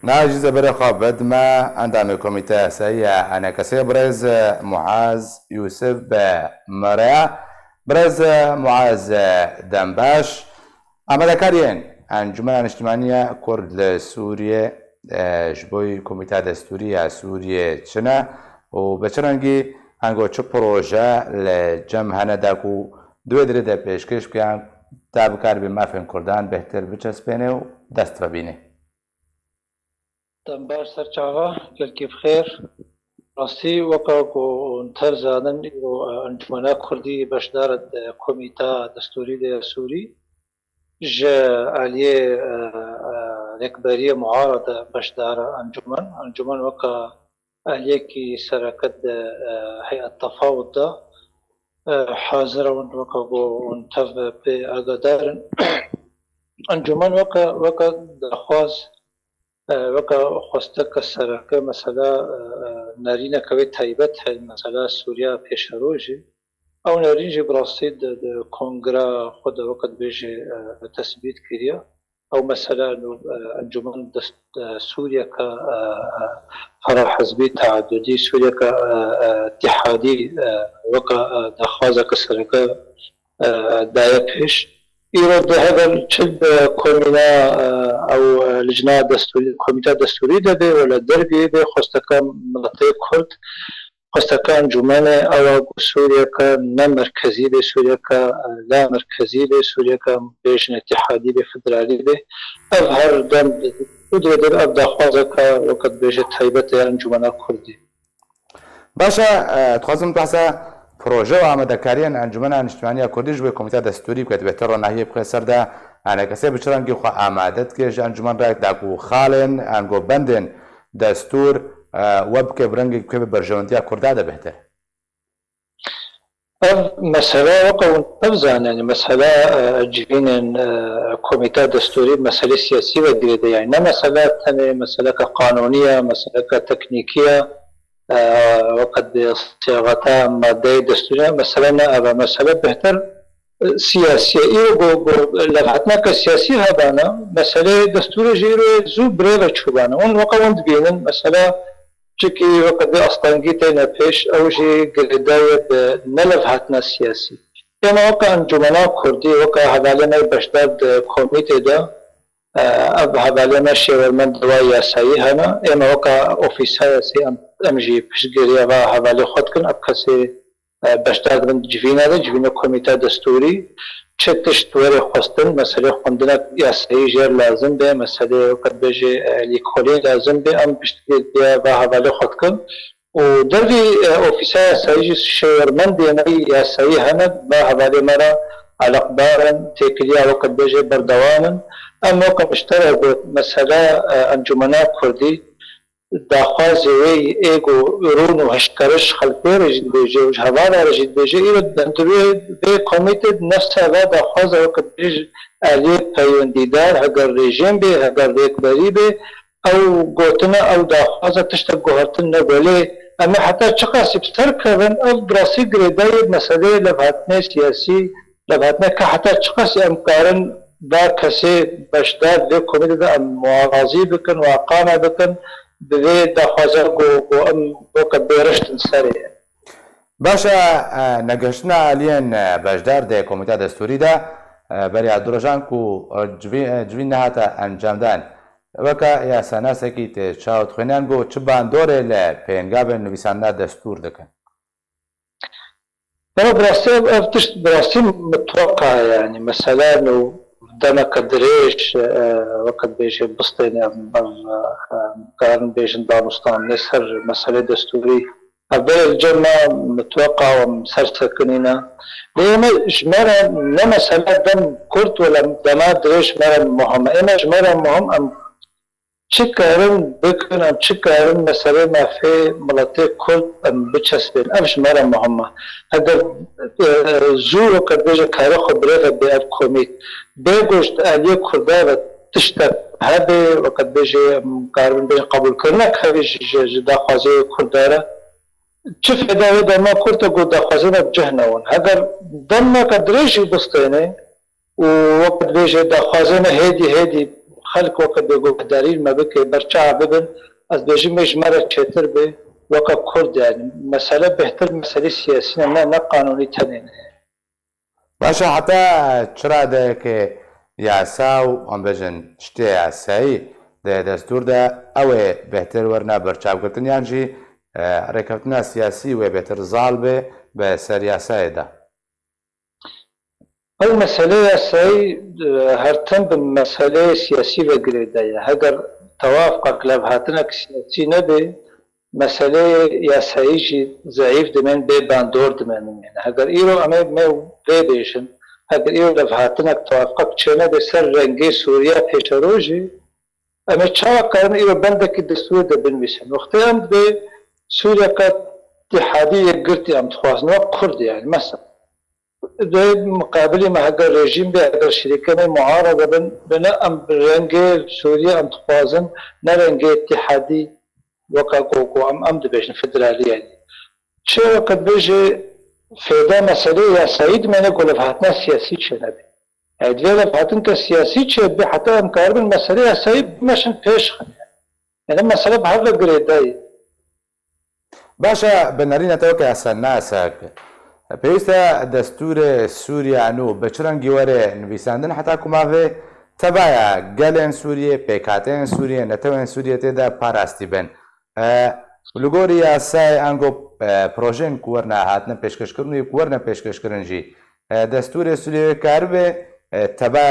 ناجز برخا بدما عندما كوميتا سيا أنا كسي برز معاذ يوسف مريا برز معاذ دنباش أما ذكرين أنجمن الاجتماعية كرد لسوريا جبوي كوميتا دستورية سوريا تشنا وبشرنجي هنگو چه پروژه لجم هنداکو دو درده پیشکش بیان تابکار به مافین کردان بهتر بچسبینه و دست ببینه. دنباش سرچاوا كيف بخير راسي وقعوا انتر زادن انجمنا كردي باش دارت كوميتا دستوري سوري جا عليه الإكبارية معارضة باش دار انجمن وقع عليه كي سركت هيئة التفاوض دا حاضرة وقعوا انتف بأقدار انجمن وقع دخواز وقع خواستك السرقة مثلا نارينا كوي تايبت هاي مثلا سوريا بيشاروجي او نارينجي براستيد كونغرا خود وقت بيجي تثبيت كريا او مثلا انجمن سوريا ك فرع حزبي تعددي سوريا ك اتحادي وقع دخوازك السرقة دايبش يرد هذا الشد كومينا او لجنة دستوري كوميتا دستوري ده ولا دربي به خستكا منطقة كرد خستكا انجمن او سوريا كا مركزي به سوريا كا لا مركزي به سوريا كا بيجن اتحادي به فدرالي به اظهر دم قدرة ابدا خوازكا وقت بيجت هيبة انجمن كردي باشا تخصم بحثا پروژه و آماده‌کاری انجمن اجتماعی کردی جوی کمیته دستوری که بهتر را نهیه بخیر سرده انا کسی بچران که خو آمادت که انجمن را داکو خالن انگو بندن دستور وب که برنگ که برجوندیا کرده ده بهتر مسألة وقع نفزان يعني مسألة جبين كوميتا دستوري مسألة سياسية وديدة يعني نه مسألة تانية مسألة قانونية مسألة تكنيكية وقد صياغتها مادة دستورية مثلا أبا مسألة بهتر سياسية لفتنا كسياسية هبانا مسألة دستورية جيرو زو بريغة شبانا ون وقا وند بينن مسألة شكي وقد أصطنقيتين بيش أو جي قرداية نلفتنا سياسي كما وقا انجمنا كردي وقا هبالنا بشداد كوميتي دا هبالنا شيرمان دوايا سايهانا اما وقا أوفيسايا سي امجي پشتگیری و حوالی خود کن اب کسی بشتاد من جوینا کمیته دستوری چه تشتوری خواستن مسئله خوندن یاسایی جر لازم به مسئله وقت بجی لیکولی لازم به ام پشتگیری و حوالی خود کن و دروی اوفیسا یاسایی شورمن دینی یاسایی هند و حوالی مرا علاقدارن تکلیه وقت بجی بردوامن اما وقت اشتر مسئله انجمنا کردی داخواز وی ایگو رون و هشکرش خلقی رجید بیجه و جهوان رجید بیجه ایرو دندروی به کمیتد نفس هوا داخواز وقت بیج علی پیوندیدار اگر رژیم بی اگر ریکبری بی او گوتنا او داخواز تشتا گوهرتن نگولی اما حتی چقاسی بسر کرن او براسی گریدای مسئله لبهاتنه سیاسی لبهاتنه که حتی چقاسی امکارن با کسی بشدار به کمیتد موازی بکن و اقامه بکن بذي دخوازه و ام وقت بیرشتن سریع باشا نگشتنا علین بجدار ده کمیته دستوری ده بری عبدالرجان کو جوین نهاتا انجام دان وکا یا سناسه کی ته چاوت خوینان گو چه باندوره لپینگاب نویسانده دستور دکن انا براسي متوقع يعني مثلا انه دمك دريش وقت بيجي بسطيني كان بيجي دارستان نسر مسألة دستوري أبدا الجمع متوقع ومسرسة كنينة لأن جمرة مسألة دم كرت ولا دم دريش مرة مهمة إما جمرة مهم أم شكرن بكن أم شكرن مسألة ما في ملاتي كرت أم بتشسبين أم جمرة مهمة هذا زور وقت بيجي كارو خبرة بأب كوميت بيجوشت آلية كردارة تشتت هذا وقت بيجي مقارن بين قبول كرنك هذه جدا خوازي كردارة شوف هذا ما كرت أقول دا خوازينا بجهنون هذا ضمن قدريش بسطيني ووقت بيجي دا خوازينا هادي خلق وەکە بێگۆداری مە بکە بەرچاو ببن ئەس بێژم مێژمەرە چێتر بێ وەکە کورد یانی مەسەلە بهتر مەسەلەی سیاسیە نه قانونی تەنێن باشە حتا چرا دەیەکێ یاسا و ئەم بێژن شتێ یاسایی دەستوردا ئەوێ بهتر وەرنا بەرچاوکردن یانجی ڕێکەوتنە سیاسی وێ بێتر زاڵ بێ بە سەر یاسایەدا ئەو مەسەلەی یاسایی هەرتەن بە مەسەلەی سیاسی بەگرێدایە هەگەر تەوافقەک لە هاتنێک سیاسی نەبێ مەسەلەی یاساییشی زەعیف دەمێن بێ باندۆر دەمێنێنە هەگەر ئیرۆ ئەمە بێ بێژن هەگەر ئێوە لە هاتنێک تەوافقەک چێنە بێ سەر ڕەنگەی سووریا پێشەڕۆژی ئەمە چاوەکارن ئیرۆ بەندێکی دەستور دەبنویسن وەختەی ئەم بێ سووریا اتحادی یەکگرتی ئەم دخوازنەوە کورد یانی مەسەڵ مقابلی ما هەگەر رێژیم بێ ئەگەر شریکەکانی معارەضە بن بنە ئەم ڕەنگەی سووریا ئەم دخوازن نە ڕەنگەی اتحادی وەکە گۆگۆ ئەم دەبێژن فدرالی یانی چێ وەکە بێژێ فێدا مەسەلەی یاسایی دمێنێ گۆ لە هاتنە سیاسی چێ نەبێ دوێ لە هاتن کە سیاسی چێ بێ حتا ئەم کار بن مەسەلەی یاسایی بمەشن پێش خەنێ یعنی مەسەلە بە هەر لە گرێدایی باشە بنەرینەتەوە کە یاسا ناساکە پێویستە دەستورە سووریان و بە چ ڕەنگی وەرێ نویساندن حتا کوماڤێ تەبایە گەلێن سووریە پێکاتێن سووریە نەتەوێن سووریە تێدا پاراستی بن لەگۆری یاسای ئەنگۆ پرۆژێن کووەرنە هاتنە پێشکەشکردنی کووەرنە پێشکەشکردنجی دەستورە سووریە کار بێ تەبا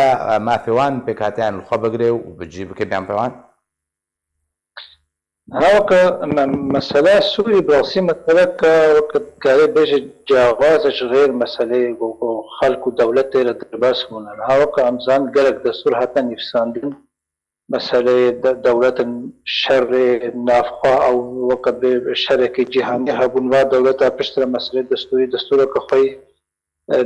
مافێوان پێکاتیان خۆ بگرێ و بجی بکە بیان پێوان هاوکە مەسەلە سووری بڕاسی مەسەلەکە وەکە کارێ بێژە جیاوازش غێر مەسەلەی خەڵک و دەوڵەت تێرە دەرباس بوونن هاوکە ئەمزان گەلێک دەستور هاتە نویساندن مەسەلەی دەوڵەتن شەڕێ نافخوا ئەو وەکە شەرێکی جیهانی هەبوون وا دەوڵەتە پشترە مەسەلەی دەستوری دەستورەکە خۆی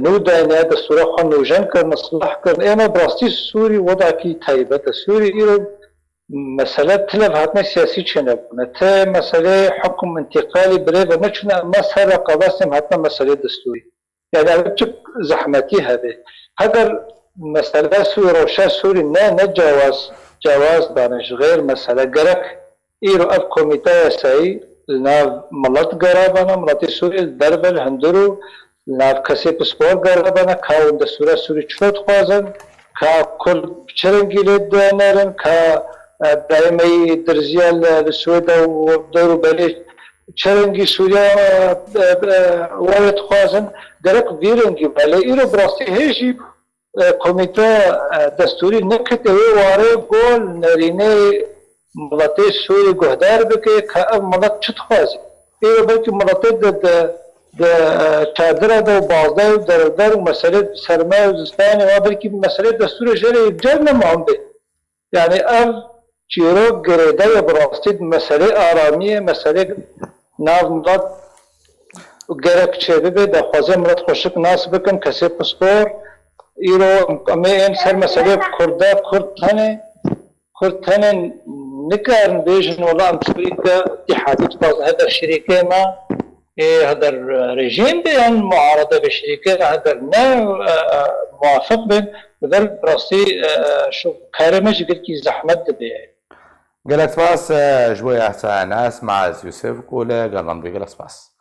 نودایە دەستورە خۆ نوژەن کرد مەسلح کرد ئێمە بڕاستی سووری وەداکی تایبەتە سووری ئیرۆ مسألة تلف هاتنا سياسي چنب نتا مسألة حكم انتقالي بريبا نچنا مسألة قباسم هاتنا مسألة دستوري يعني أبتك زحمتي هذه هذا مسألة سوري روشا سوري جواز دانش غير مسألة قرق إيرو أب كوميتا يساي لناف ملط قرابانا ملطي سوري الدربل هندرو لناف كسي بسبور قرابانا كاون دستورة سوري چفت خوازن كا كل چرنگي لد نارن كا دائمي درزيا لسويدا ودورو بليش چرنگي سوريا وارد خوازن درك فيرنگي بله إيرو براسي هيشي كوميتا دستوري نكت واره قول نريني ملطي سوري قهدار بكي كأب ملط چت خوازي إيرو بلكي ملطي دا چادره دا بازده و دردار و مسئله سرمایه و زستانی و بلکه مسئله دستور جره جر نمام بید یعنی ال چیرو گریده براستی مسئله آرامیه مسئله ناز ملت گرک چه بید خوازه ملت خوشک ناس بکن کسی پسپور ایرو امی این سر مسئله کرده کرد تنه نکارن بیشن ولا ام سوریکا اتحادی باز هذا شریکه ما هذا الرجيم بأن معارضة بشركة هذا لا موافق بين هذا براسي شو كارمج قلت كي زحمت دبي قالت باس جوي أحسن ناس مع يوسف كولا قال لهم بيقول باس